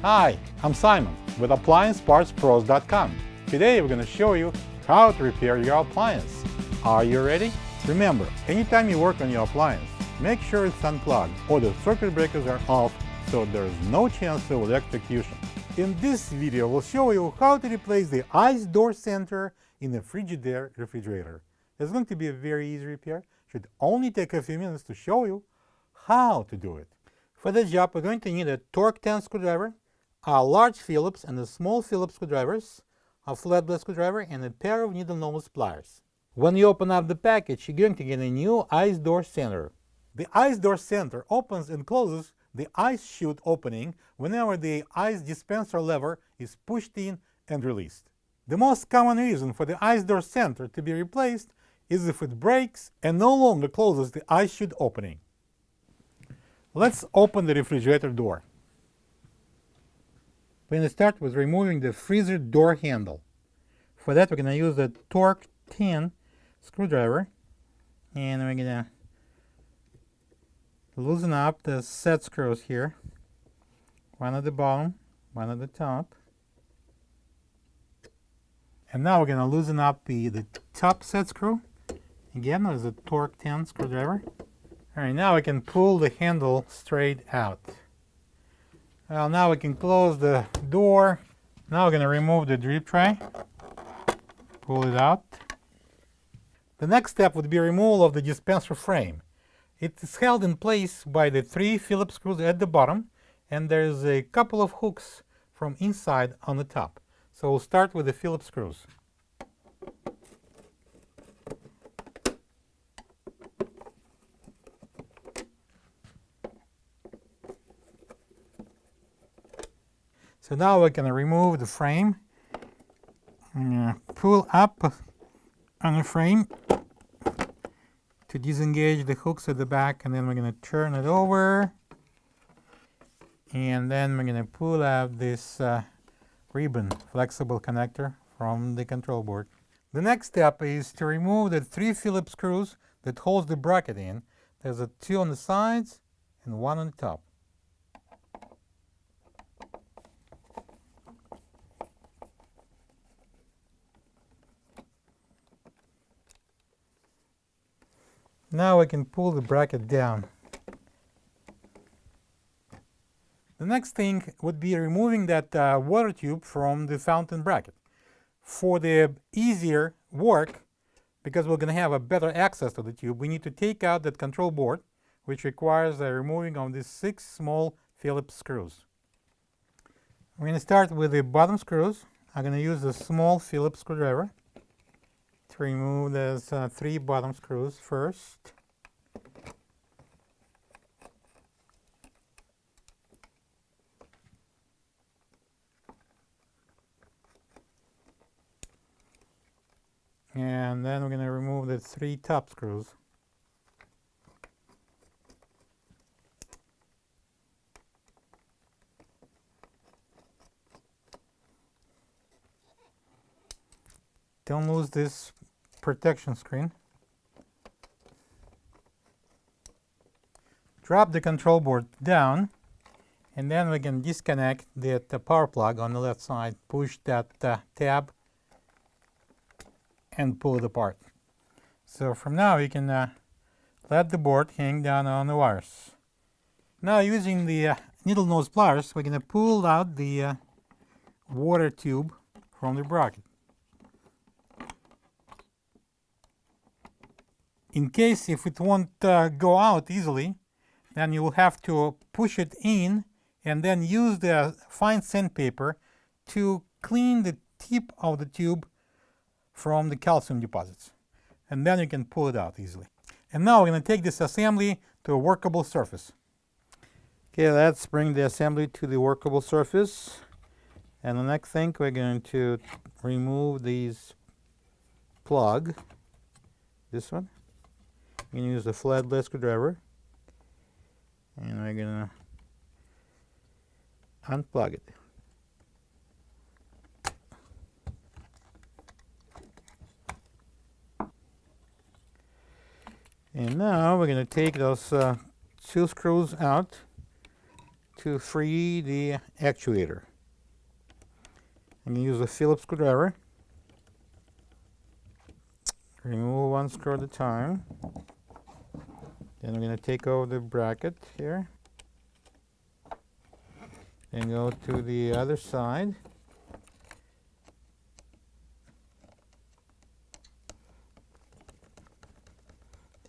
Hi, I'm Simon with AppliancePartsPros.com. Today we're going to show you how to repair your appliance. Are you ready? Remember, anytime you work on your appliance, make sure it's unplugged or the circuit breakers are off so there is no chance of electrocution. In this video, we'll show you how to replace the ice door center in a Frigidaire refrigerator. It's going to be a very easy repair. It should only take a few minutes to show you how to do it. For this job, we're going to need a Torx 10 screwdriver, a large Phillips and a small Phillips screwdrivers, a flathead screwdriver, and a pair of needle nose pliers. When you open up the package, you're going to get a new ice door center. The ice door center opens and closes the ice chute opening whenever the ice dispenser lever is pushed in and released. The most common reason for the ice door center to be replaced is if it breaks and no longer closes the ice chute opening. Let's open the refrigerator door. We're going to start with removing the freezer door handle. For that, we're going to use the Torx 10 screwdriver, and we're going to loosen up the set screws here. One at the bottom, one at the top. And now we're going to loosen up the top set screw. Again, with the Torx 10 screwdriver. Alright, now we can pull the handle straight out. Well, now we can close the door. Now we're going to remove the drip tray. Pull it out. The next step would be removal of the dispenser frame. It is held in place by the 3 Phillips screws at the bottom, and there's a couple of hooks from inside on the top. So we'll start with the Phillips screws. So now we're going to remove the frame. I'm going to pull up on the frame to disengage the hooks at the back, and then we're going to turn it over. And then we're going to pull out this ribbon flexible connector from the control board. The next step is to remove the 3 Phillips screws that holds the bracket in. There's 2 on the sides and 1 on the top. Now we can pull the bracket down. The next thing would be removing that water tube from the fountain bracket. For the easier work, because we're going to have a better access to the tube, we need to take out that control board, which requires the removing of these 6 small Phillips screws. We're going to start with the bottom screws. I'm going to use a small Phillips screwdriver to remove those 3 bottom screws first. And then we're going to remove the 3 top screws. Don't lose this protection screen. Drop the control board down, and then we can disconnect the power plug on the left side. Push that tab and pull it apart. So from now you can let the board hang down on the wires. Now, using the needle nose pliers, we're going to pull out the water tube from the bracket. In case if it won't go out easily, then you will have to push it in and then use the fine sandpaper to clean the tip of the tube from the calcium deposits. And then you can pull it out easily. And now we're going to take this assembly to a workable surface. Okay, let's bring the assembly to the workable surface. And the next thing, we're going to remove these plug. This one. We're going to use the flathead screwdriver. And we're going to unplug it. And now we're going to take those 2 screws out to free the actuator. I'm going to use a Phillips screwdriver. Remove one screw at a time. Then we're going to take over the bracket here. Then go to the other side.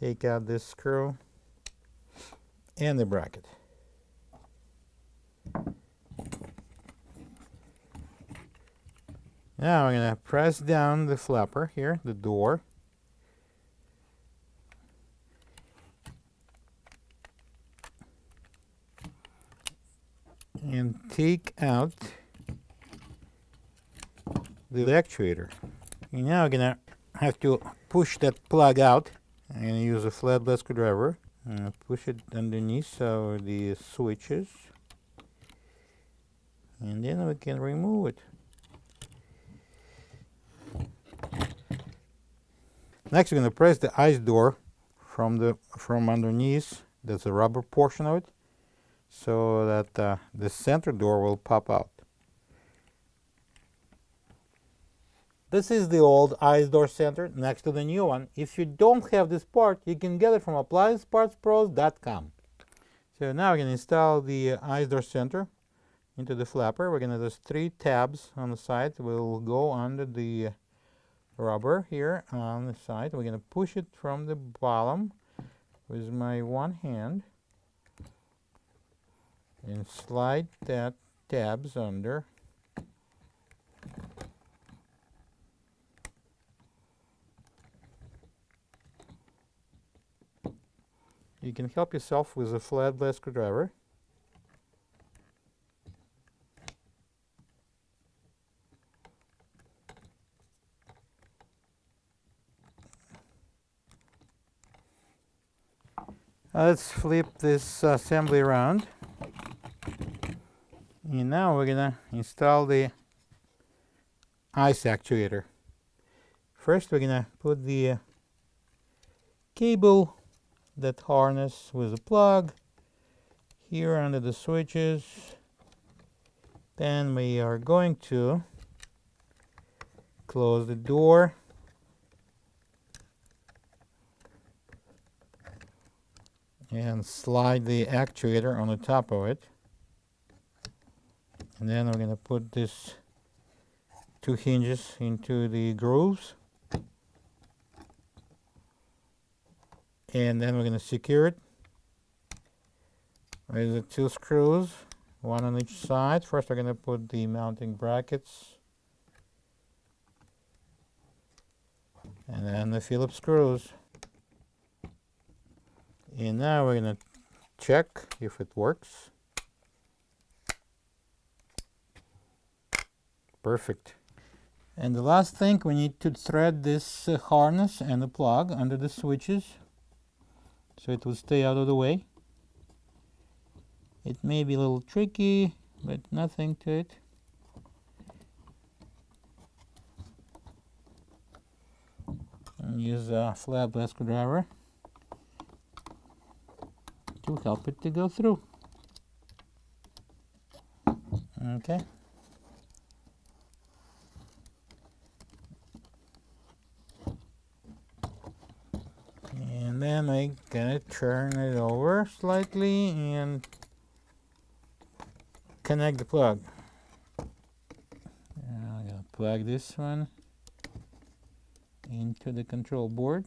Take out this screw and the bracket. Now we're going to press down the flapper here, the door. And take out the actuator. And now we're going to have to push that plug out. I'm going to use a flathead screwdriver. Push it underneath so the switches. And then we can remove it. Next, we're going to press the ice door from underneath. There's a rubber portion of it, so that the center door will pop out. This is the old ice door center next to the new one. If you don't have this part, you can get it from appliancepartspros.com. So now we're going to install the ice door center into the flapper. We're going to there's 3 tabs on the side. Will go under the rubber here on the side. We're going to push it from the bottom with my one hand and slide that tabs under. You can help yourself with a flathead screwdriver. Let's flip this assembly around. And now we're going to install the ice actuator. First, we're going to put the cable that harness with a plug here under the switches. Then we are going to close the door. And slide the actuator on the top of it. And then we're going to put these 2 hinges into the grooves. And then we're going to secure it with the 2 screws, one on each side. First we're going to put the mounting brackets. And then the Phillips screws. And now we're going to check if it works. Perfect. And the last thing, we need to thread this harness and the plug under the switches so it will stay out of the way. It may be a little tricky, but nothing to it. And use a flathead screwdriver to help it to go through. Okay. And then I'm gonna turn it over slightly and connect the plug. I'm gonna plug this one into the control board.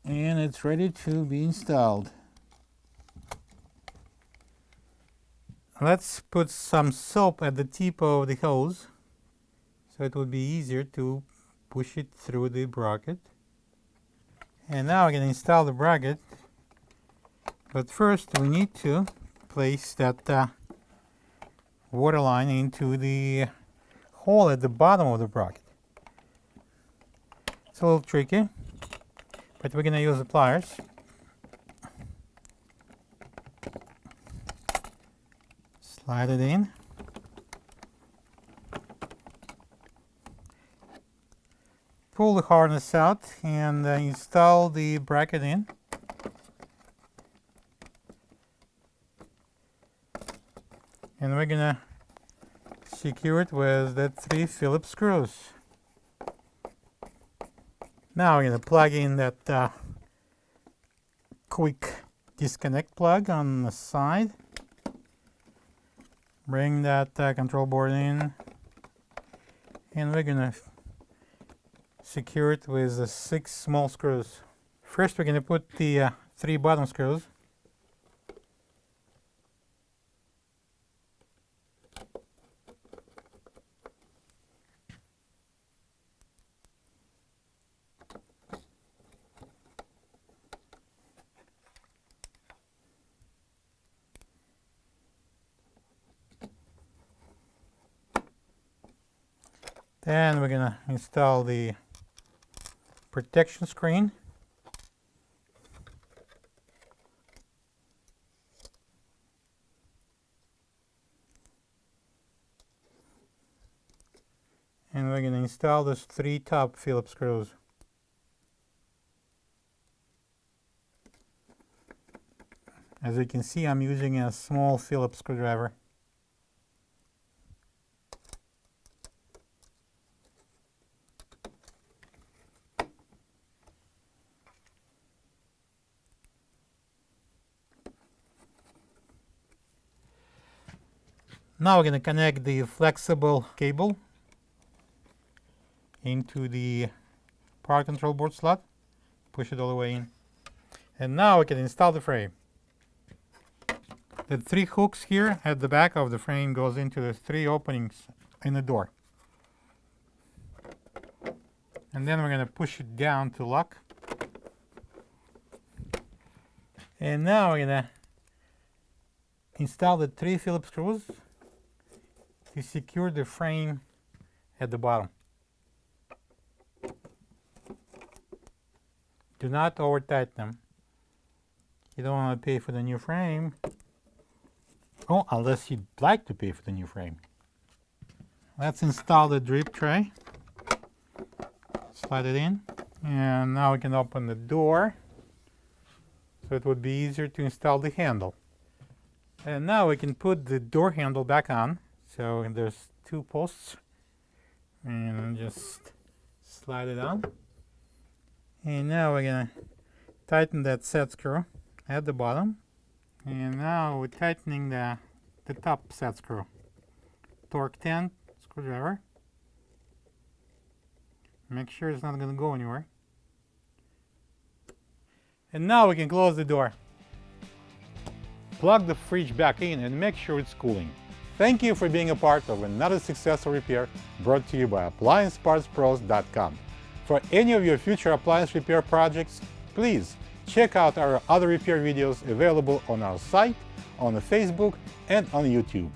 And it's ready to be installed. Let's put some soap at the tip of the hose so it will be easier to push it through the bracket. And now we're going to install the bracket, but first we need to place that water line into the hole at the bottom of the bracket. It's a little tricky, but we're going to use the pliers. Slide it in. pull the harness out and install the bracket in. And we're gonna secure it with the 3 Phillips screws. Now we're gonna plug in that quick disconnect plug on the side. Bring that control board in, and we're gonna secure it with the 6 small screws. First, we're gonna put the 3 bottom screws. Then we're gonna install the protection screen. And we're gonna install those 3 top Phillips screws. As you can see, I'm using a small Phillips screwdriver. Now we're going to connect the flexible cable into the power control board slot. Push it all the way in. And now we can install the frame. The 3 hooks here at the back of the frame goes into the 3 openings in the door. And then we're going to push it down to lock. And now we're going to install the 3 Phillips screws to secure the frame at the bottom. Do not over tighten them. You don't want to pay for the new frame. Oh, unless you'd like to pay for the new frame. Let's install the drip tray. Slide it in. And now we can open the door. So it would be easier to install the handle. And now we can put the door handle back on. So there's 2 posts, and just slide it on. And now we're gonna tighten that set screw at the bottom. And now we're tightening the top set screw. Torx 10 screwdriver. Make sure it's not gonna go anywhere. And now we can close the door. Plug the fridge back in and make sure it's cooling. Thank you for being a part of another successful repair brought to you by AppliancePartsPros.com. For any of your future appliance repair projects, please check out our other repair videos available on our site, on Facebook, and on YouTube.